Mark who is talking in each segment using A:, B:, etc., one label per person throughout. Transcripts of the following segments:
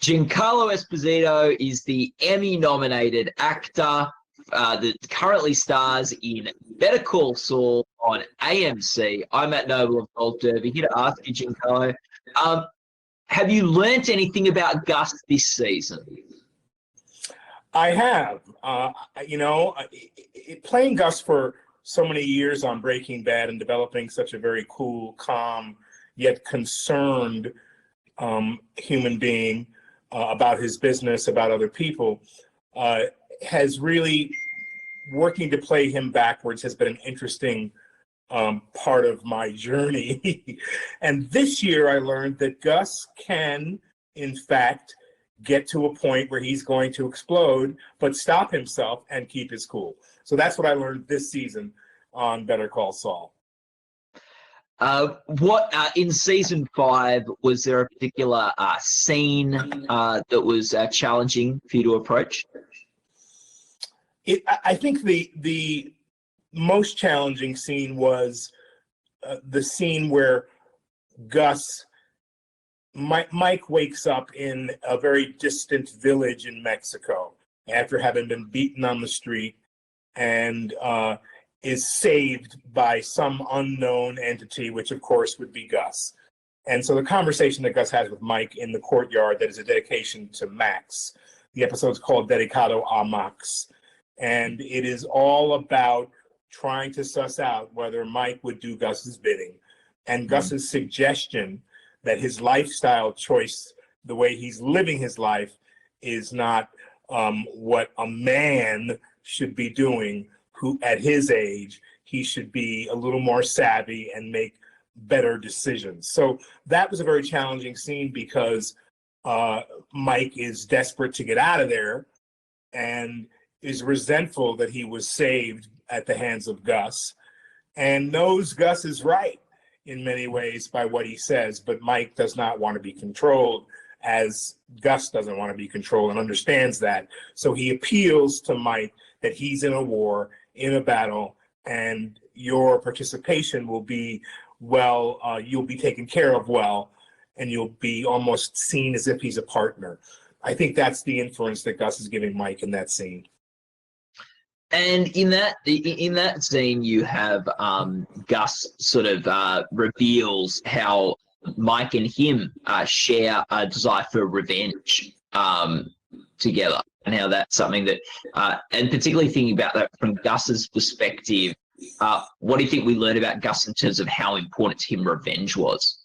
A: Giancarlo Esposito is the Emmy-nominated actor that currently stars in Better Call Saul on AMC. I'm Matt Noble of Gold Derby, here to ask you, Giancarlo, have you learnt anything about Gus this season?
B: I have. Playing Gus for so many years on Breaking Bad and developing such a very cool, calm, yet concerned human being about his business, about other people, has really, working to play him backwards has been an interesting part of my journey. And this year I learned that Gus can, in fact, get to a point where he's going to explode, but stop himself and keep his cool. So that's what I learned this season on Better Call Saul.
A: In season 5, was there a particular scene that was challenging for you to approach?
B: I think the most challenging scene was the scene where Mike wakes up in a very distant village in Mexico after having been beaten on the street and is saved by some unknown entity, which of course would be Gus. And so the conversation that Gus has with Mike in the courtyard, that is a dedication to Max. The episode's called Dedicado a Max. And it is all about trying to suss out whether Mike would do Gus's bidding. And Gus's suggestion that his lifestyle choice, the way he's living his life, is not what a man should be doing, who at his age, he should be a little more savvy and make better decisions. So that was a very challenging scene because Mike is desperate to get out of there and is resentful that he was saved at the hands of Gus and knows Gus is right in many ways by what he says, but Mike does not want to be controlled as Gus doesn't want to be controlled and understands that. So he appeals to Mike that he's in a war, in a battle, and your participation will be, you'll be taken care of well, and you'll be almost seen as if he's a partner. I think that's the inference that Gus is giving Mike in that scene.
A: And in that scene, you have Gus sort of reveals how Mike and him share a desire for revenge together, and how that's something that, and particularly thinking about that from Gus's perspective, what do you think we learned about Gus in terms of how important to him revenge was?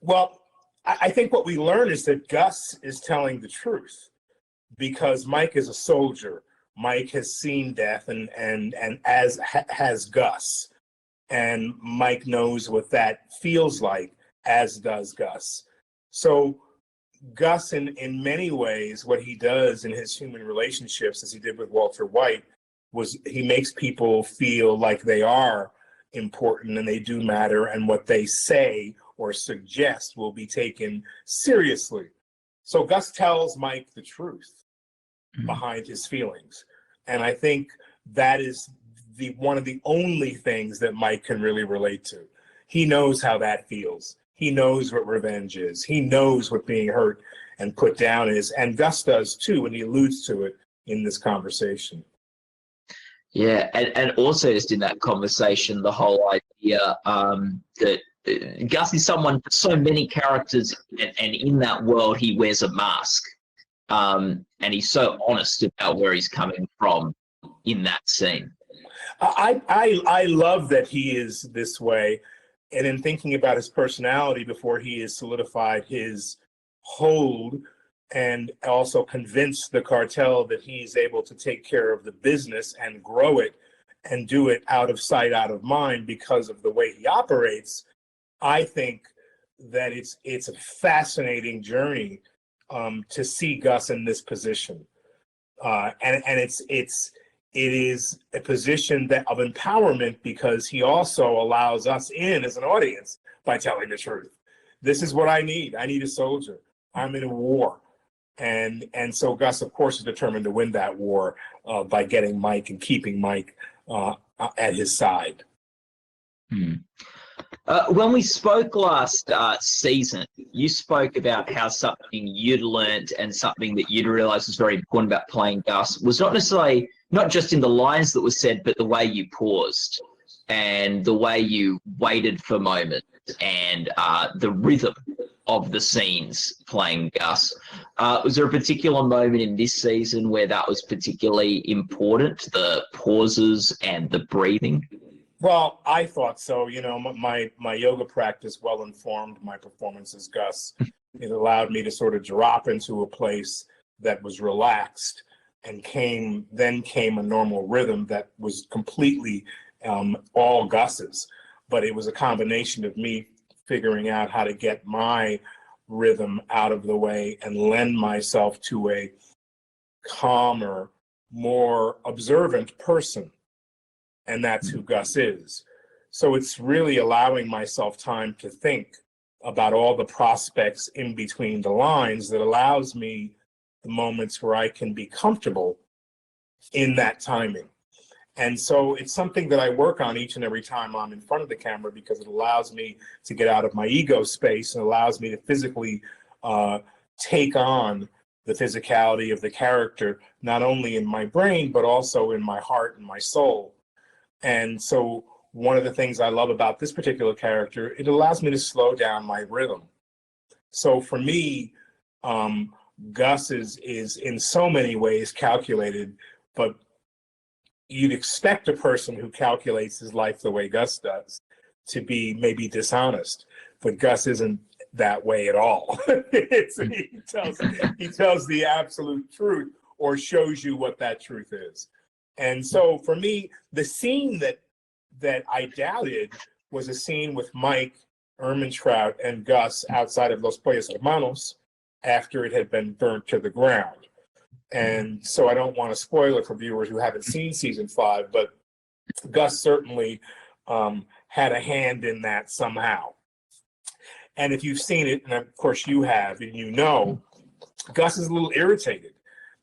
B: Well, I think what we learn is that Gus is telling the truth because Mike is a soldier. Mike has seen death, and as has Gus, and Mike knows what that feels like, as does Gus. So Gus, in many ways, what he does in his human relationships, as he did with Walter White, was he makes people feel like they are important and they do matter, and what they say or suggest will be taken seriously. So Gus tells Mike the truth behind his feelings. And I think that is one of the only things that Mike can really relate to. He knows how that feels. He knows what revenge is. He knows what being hurt and put down is. And Gus does too, and he alludes to it in this conversation.
A: Yeah, and also just in that conversation, the whole idea that Gus is someone, so many characters, and in that world he wears a mask. And he's so honest about where he's coming from in that scene.
B: I love that he is this way. And in thinking about his personality before he has solidified his hold and also convinced the cartel that he's able to take care of the business and grow it and do it out of sight, out of mind because of the way he operates, I think that it's a fascinating journey to see Gus in this position, and it is a position of empowerment because he also allows us in as an audience by telling the truth. This is what I need. I need a soldier. I'm in a war, and so Gus, of course, is determined to win that war by getting Mike and keeping Mike at his side.
A: When we spoke last season, you spoke about how something you'd learnt and something that you'd realised was very important about playing Gus was not necessarily, not just in the lines that were said, but the way you paused and the way you waited for moments and the rhythm of the scenes playing Gus. Was there a particular moment in this season where that was particularly important, the pauses and the breathing?
B: Well, I thought so. You know, my yoga practice well informed my performance as Gus. It allowed me to sort of drop into a place that was relaxed, and then came a normal rhythm that was completely all Gus's. But it was a combination of me figuring out how to get my rhythm out of the way and lend myself to a calmer, more observant person. And that's who Gus is. So it's really allowing myself time to think about all the prospects in between the lines that allows me the moments where I can be comfortable in that timing. And so it's something that I work on each and every time I'm in front of the camera, because it allows me to get out of my ego space and allows me to physically take on the physicality of the character, not only in my brain, but also in my heart and my soul. And so one of the things I love about this particular character, it allows me to slow down my rhythm. So for me, Gus is in so many ways calculated, but you'd expect a person who calculates his life the way Gus does to be maybe dishonest, but Gus isn't that way at all. He tells the absolute truth, or shows you what that truth is. And so for me, the scene that I doubted was a scene with Mike Ehrmantraut and Gus outside of Los Pollos Hermanos after it had been burnt to the ground. And so I don't want to spoil it for viewers who haven't seen season 5, but Gus certainly had a hand in that somehow. And if you've seen it, and of course you have, and you know, Gus is a little irritated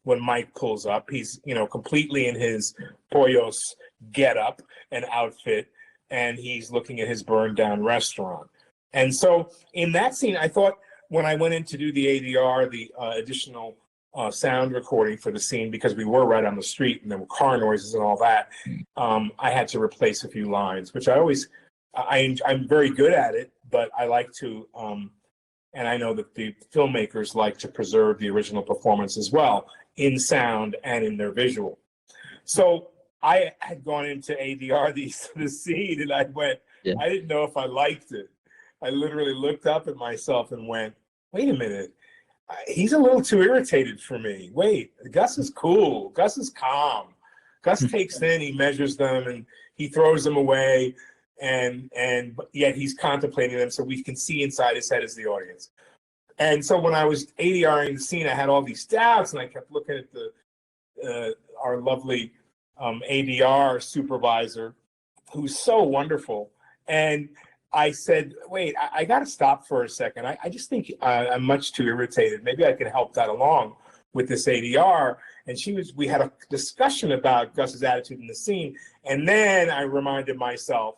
B: when Mike pulls up. He's, you know, completely in his Pollos getup and outfit, and he's looking at his burned down restaurant. And so in that scene, I thought when I went in to do the ADR, the additional sound recording for the scene, because we were right on the street and there were car noises and all that, I had to replace a few lines, which I'm very good at it, but I like to, and I know that the filmmakers like to preserve the original performance as well, in sound and in their visual. So I had gone into ADR the scene, and I went, I didn't know if I liked it. I literally looked up at myself and went, wait a minute, he's a little too irritated for me. Wait, Gus is cool. Gus is calm. Gus takes in, he measures them, and he throws them away, and yet he's contemplating them, so we can see inside his head as the audience. And so when I was ADRing the scene, I had all these doubts, and I kept looking at our lovely ADR supervisor, who's so wonderful. And I said, wait, I got to stop for a second. I just think I'm much too irritated. Maybe I can help that along with this ADR. And we had a discussion about Gus's attitude in the scene. And then I reminded myself,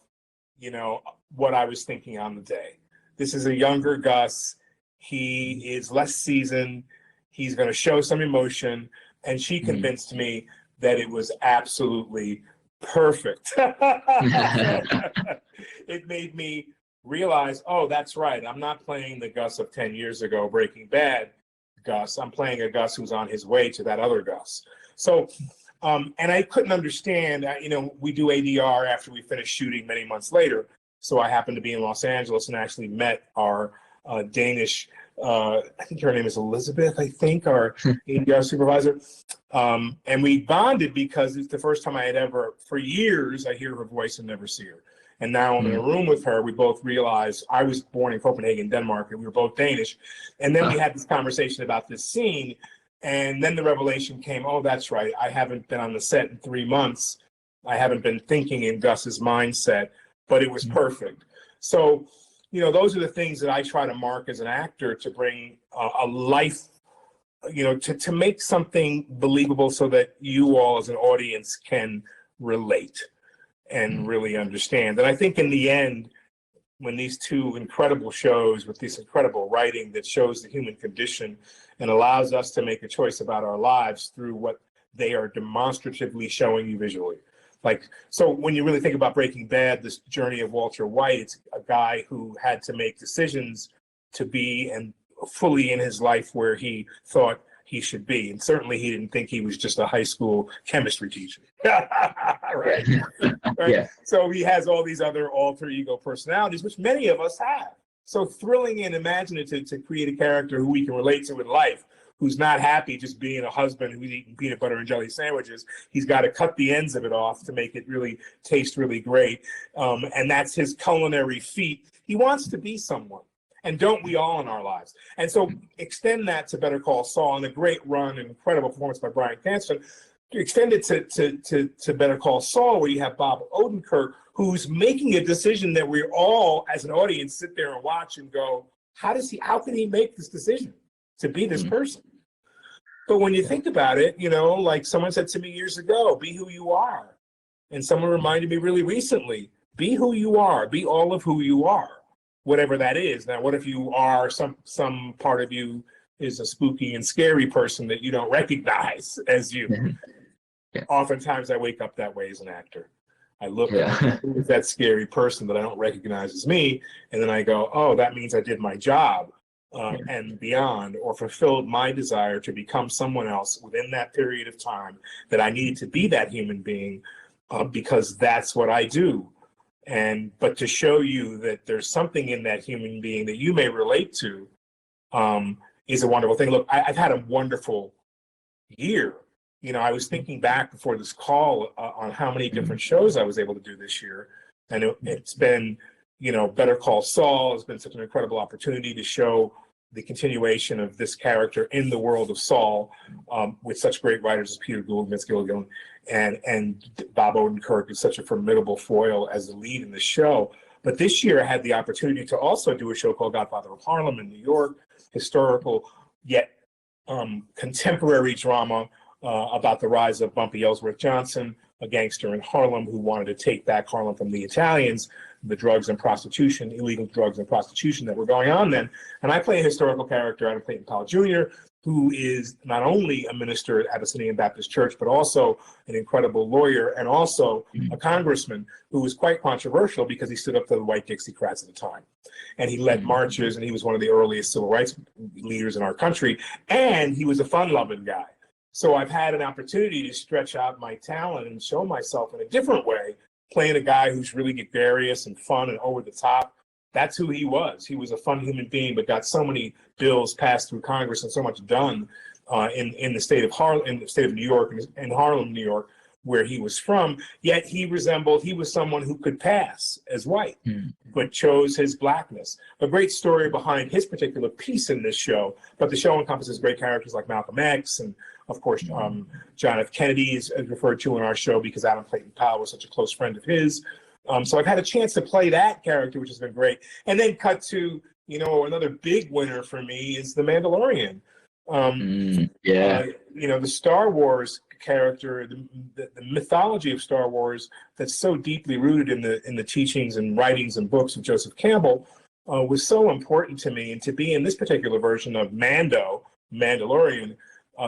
B: you know, what I was thinking on the day. This is a younger Gus. He is less seasoned. He's going to show some emotion. And she convinced me that it was absolutely perfect. It made me realize, oh, that's right. I'm not playing the Gus of 10 years ago, Breaking Bad Gus. I'm playing a Gus who's on his way to that other Gus. So, and I couldn't understand, you know, we do ADR after we finish shooting many months later. So I happened to be in Los Angeles and actually met our Danish, I think her name is Elizabeth, our ADR supervisor. And we bonded because it's the first time I had ever, for years, I hear her voice and never see her. And now I'm in a room with her. We both realized I was born in Copenhagen, Denmark, and we were both Danish. And then we had this conversation about this scene. And then the revelation came, oh, that's right. I haven't been on the set in 3 months. I haven't been thinking in Gus's mindset, but it was perfect. So, you know, those are the things that I try to mark as an actor to bring a life, you know, to make something believable so that you all as an audience can relate and really understand. And I think in the end, when these two incredible shows with this incredible writing that shows the human condition and allows us to make a choice about our lives through what they are demonstratively showing you visually. Like, so when you really think about Breaking Bad, this journey of Walter White, it's a guy who had to make decisions to be and fully in his life where he thought he should be. And certainly he didn't think he was just a high school chemistry teacher. Right? Right?
A: Yeah.
B: So he has all these other alter ego personalities, which many of us have. So thrilling and imaginative to create a character who we can relate to in life, who's not happy just being a husband who's eating peanut butter and jelly sandwiches. He's got to cut the ends of it off to make it really taste really great. And that's his culinary feat. He wants to be someone. And don't we all in our lives? And so extend that to Better Call Saul, and a great run and incredible performance by Bryan Cranston. Extend it to Better Call Saul, where you have Bob Odenkirk, who's making a decision that we all, as an audience, sit there and watch and go, how can he make this decision to be this person? But when you think about it, you know, like someone said to me years ago, be who you are. And someone reminded me really recently, be who you are, be all of who you are, whatever that is. Now, what if you are some part of you is a spooky and scary person that you don't recognize as you? Yeah. Oftentimes I wake up that way as an actor. I look at who is that scary person that I don't recognize as me, and then I go, oh, that means I did my job and beyond, or fulfilled my desire to become someone else within that period of time that I needed to be that human being because that's what I do. But to show you that there's something in that human being that you may relate to is a wonderful thing. Look, I've had a wonderful year. You know, I was thinking back before this call on how many different shows I was able to do this year. And it's been, you know, Better Call Saul has been such an incredible opportunity to show the continuation of this character in the world of Saul with such great writers as Peter Gould, Vince Gilligan, and Bob Odenkirk is such a formidable foil as the lead in the show. But this year I had the opportunity to also do a show called Godfather of Harlem in New York, historical yet contemporary drama about the rise of Bumpy Ellsworth Johnson, a gangster in Harlem who wanted to take back Harlem from the Italians, the drugs and prostitution, illegal drugs and prostitution that were going on then. And I play a historical character, Adam Clayton Powell Jr., who is not only a minister at Abyssinian Baptist Church, but also an incredible lawyer and also a congressman who was quite controversial because he stood up to the white Dixiecrats at the time. And he led marches, and he was one of the earliest civil rights leaders in our country. And he was a fun-loving guy. So I've had an opportunity to stretch out my talent and show myself in a different way, playing a guy who's really gregarious and fun and over the top. That's who he was. He was a fun human being, but got so many bills passed through Congress and so much done in the state of New York and Harlem, New York, where he was from. Yet he was someone who could pass as white, but chose his blackness. A great story behind his particular piece in this show, but the show encompasses great characters like Malcolm X and, of course, John F. Kennedy is referred to in our show because Adam Clayton Powell was such a close friend of his. So I've had a chance to play that character, which has been great. And then cut to, you know, another big winner for me is The Mandalorian. You know, the Star Wars character, the mythology of Star Wars that's so deeply rooted in the teachings and writings and books of Joseph Campbell was so important to me. And to be in this particular version of Mandalorian,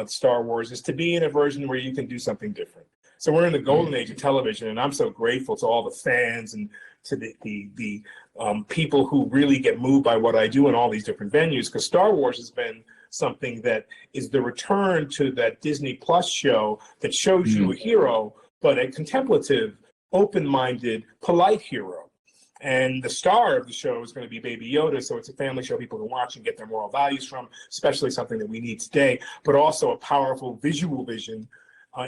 B: Star Wars, is to be in a version where you can do something different. So we're in the golden age of television, and I'm so grateful to all the fans and to the people who really get moved by what I do in all these different venues, because Star Wars has been something that is the return to that Disney Plus show that shows you a hero, but a contemplative, open-minded, polite hero. And the star of the show is going to be Baby Yoda, so it's a family show people can watch and get their moral values from, especially something that we need today, but also a powerful visual vision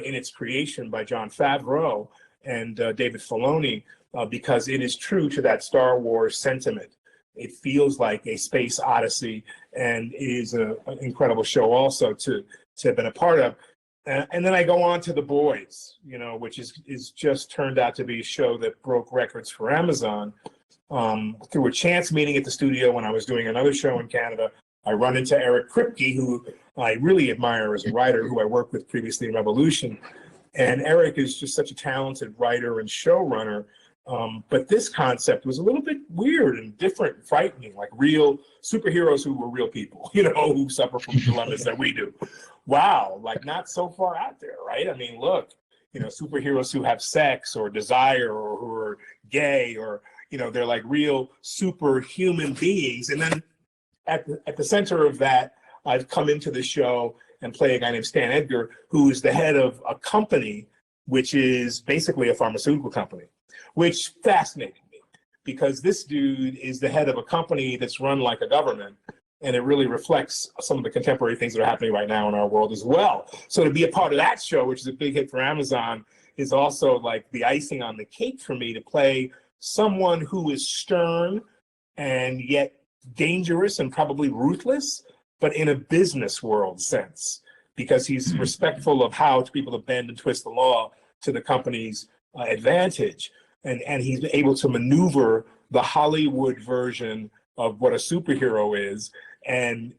B: in its creation by Jon Favreau and David Filoni, because it is true to that Star Wars sentiment. It feels like a space odyssey, and it is an incredible show also to have been a part of. And then I go on to The Boys, you know, which is just turned out to be a show that broke records for Amazon. Through a chance meeting at the studio when I was doing another show in Canada, I run into Eric Kripke, who I really admire as a writer, who I worked with previously in Revolution. And Eric is just such a talented writer and showrunner But this concept was a little bit weird and different and frightening, like real superheroes who were real people, who suffer from dilemmas that we do. Wow, like not so far out there, right? I mean, look, superheroes who have sex or desire or who are gay or, they're like real superhuman beings. And then at the center of that, I've come into the show and play a guy named Stan Edgar, who is the head of a company, which is basically a pharmaceutical company, which fascinated me because this dude is the head of a company that's run like a government. And it really reflects some of the contemporary things that are happening right now in our world as well. So to be a part of that show, which is a big hit for Amazon, is also like the icing on the cake for me to play someone who is stern and yet dangerous and probably ruthless, but in a business world sense, because he's respectful of how to be able to bend and twist the law to the company's advantage. And he's able to maneuver the Hollywood version of what a superhero is. And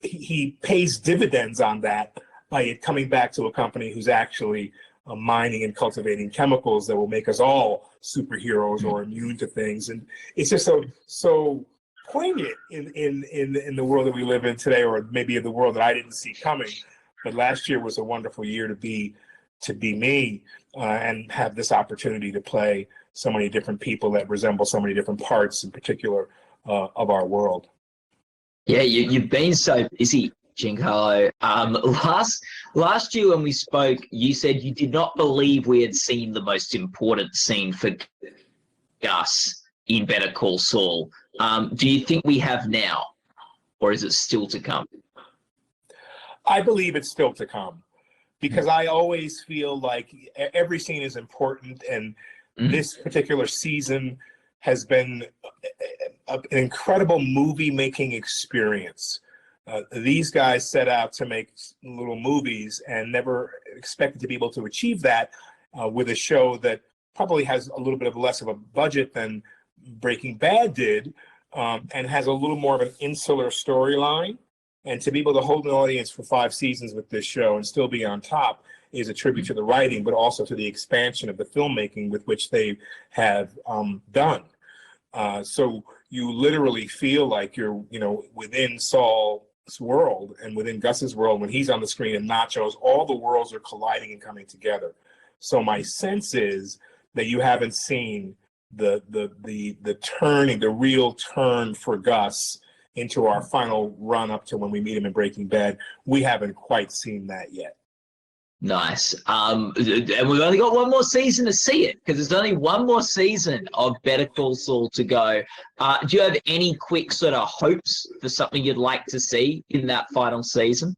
B: he pays dividends on that by it coming back to a company who's actually mining and cultivating chemicals that will make us all superheroes or immune to things. And it's just so poignant in the world that we live in today, or maybe in the world that I didn't see coming. But last year was a wonderful year to be me and have this opportunity to play so many different people that resemble so many different parts in particular of our world.
A: Yeah, you've been so busy, Giancarlo. Last year when we spoke, you said you did not believe we had seen the most important scene for Gus in Better Call Saul. Do you think we have now, or is it still to come?
B: I believe it's still to come, because I always feel like every scene is important, and this particular season has been an incredible movie-making experience. These guys set out to make little movies and never expected to be able to achieve that with a show that probably has a little bit of less of a budget than Breaking Bad did, and has a little more of an insular storyline. And to be able to hold an audience for 5 seasons with this show and still be on top is a tribute to the writing, but also to the expansion of the filmmaking with which they have done. So you literally feel like you're, within Saul's world and within Gus's world when he's on the screen, and Nacho's, all the worlds are colliding and coming together. So my sense is that you haven't seen the turning, the real turn for Gus into our final run up to when we meet him in Breaking Bad. We haven't quite seen that yet.
A: Nice. And we've only got one more season to see it, because there's only one more season of Better Call Saul to go. Do you have any quick sort of hopes for something you'd like to see in that final season?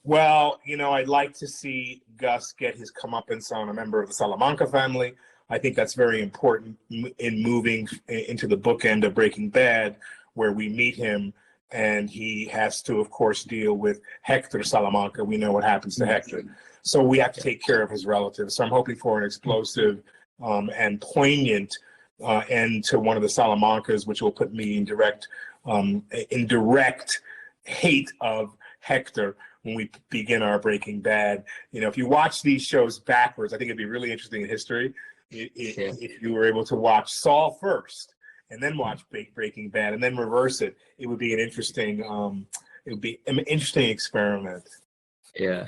B: Well, I'd like to see Gus get his comeuppance on a member of the Salamanca family. I think that's very important in moving into the bookend of Breaking Bad, where we meet him and he has to, of course, deal with Hector Salamanca. We know what happens to Hector. So we have to take care of his relatives. So I'm hoping for an explosive and poignant end to one of the Salamancas, which will put me in direct hate of Hector when we begin our Breaking Bad. If you watch these shows backwards, I think it'd be really interesting in history if you were able to watch Saul first and then watch Breaking Bad and then reverse it. It would be an interesting experiment.
A: Yeah.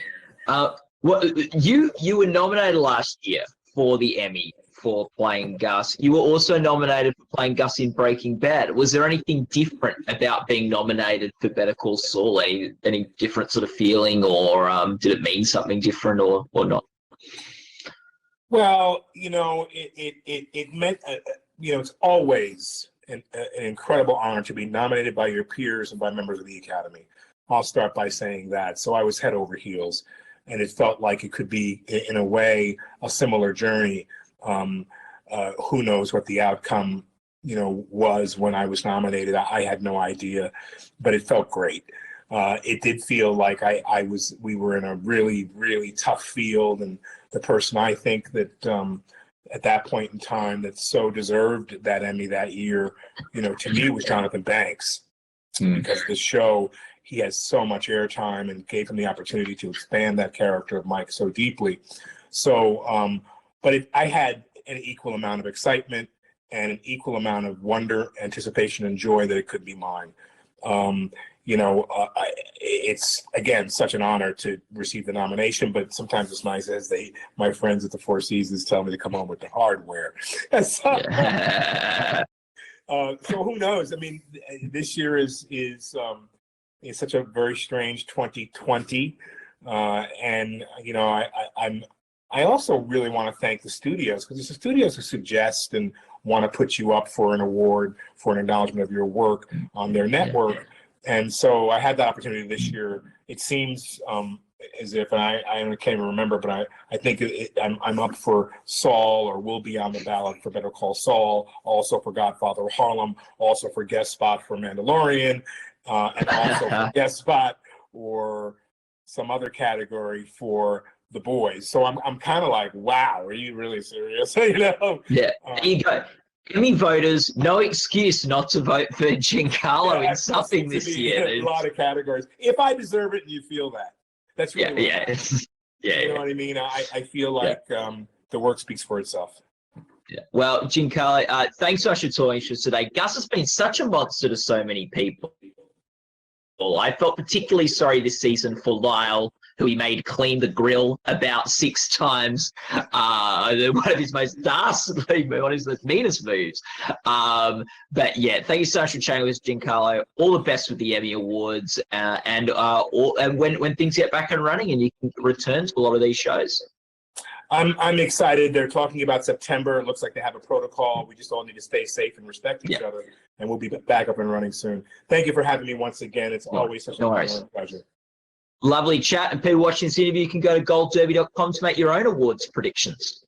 A: Well, you were nominated last year for the Emmy for playing Gus. You were also nominated for playing Gus in Breaking Bad. Was there anything different about being nominated for Better Call Saul? Any different sort of feeling, or did it mean something different, or not?
B: Well, it meant, it's always an incredible honor to be nominated by your peers and by members of the Academy. I'll start by saying that. So I was head over heels, and it felt like it could be, in a way, a similar journey. Who knows what the outcome, was when I was nominated? I had no idea, but it felt great. It did feel like we were in a really, really tough field, and the person I think that at that point in time that so deserved that Emmy that year, to me, was Jonathan Banks, because the show, he has so much airtime and gave him the opportunity to expand that character of Mike so deeply. So, but I had an equal amount of excitement and an equal amount of wonder, anticipation, and joy that it could be mine. It's, again, such an honor to receive the nomination, but sometimes it's nice as my friends at the Four Seasons tell me to come home with the hardware. So, so who knows? I mean, this year is such a very strange 2020. And, I also really want to thank the studios, because it's the studios who suggest and want to put you up for an award, for an acknowledgement of your work on their network. And so I had the opportunity this year. It seems as if, and I can't even remember, but I think I'm up for Saul, or will be on the ballot for Better Call Saul, also for Godfather of Harlem, also for guest spot for Mandalorian, and also for guest spot or some other category for The Boys. So I'm kind of like, wow, are you really serious?
A: Yeah, there you go. Emmy voters, no excuse not to vote for Giancarlo in something this year.
B: A lot of categories. If I deserve it and you feel that. That's really you know what I mean? I feel like the work speaks for itself.
A: Yeah. Well, Giancarlo, thanks so much for talking to us today. Gus has been such a monster to so many people. I felt particularly sorry this season for Lyle, who he made clean the grill about 6 times. One of his most dastardly, one of his most meanest moves. But yeah, thank you so much for chatting with us, Giancarlo. All the best with the Emmy Awards, and when things get back and running and you can return to a lot of these shows.
B: I'm excited. They're talking about September. It looks like they have a protocol. We just all need to stay safe and respect each other, and we'll be back up and running soon. Thank you for having me once again. It's always such a pleasure.
A: Lovely chat. And people watching this interview can go to goldderby.com to make your own awards predictions.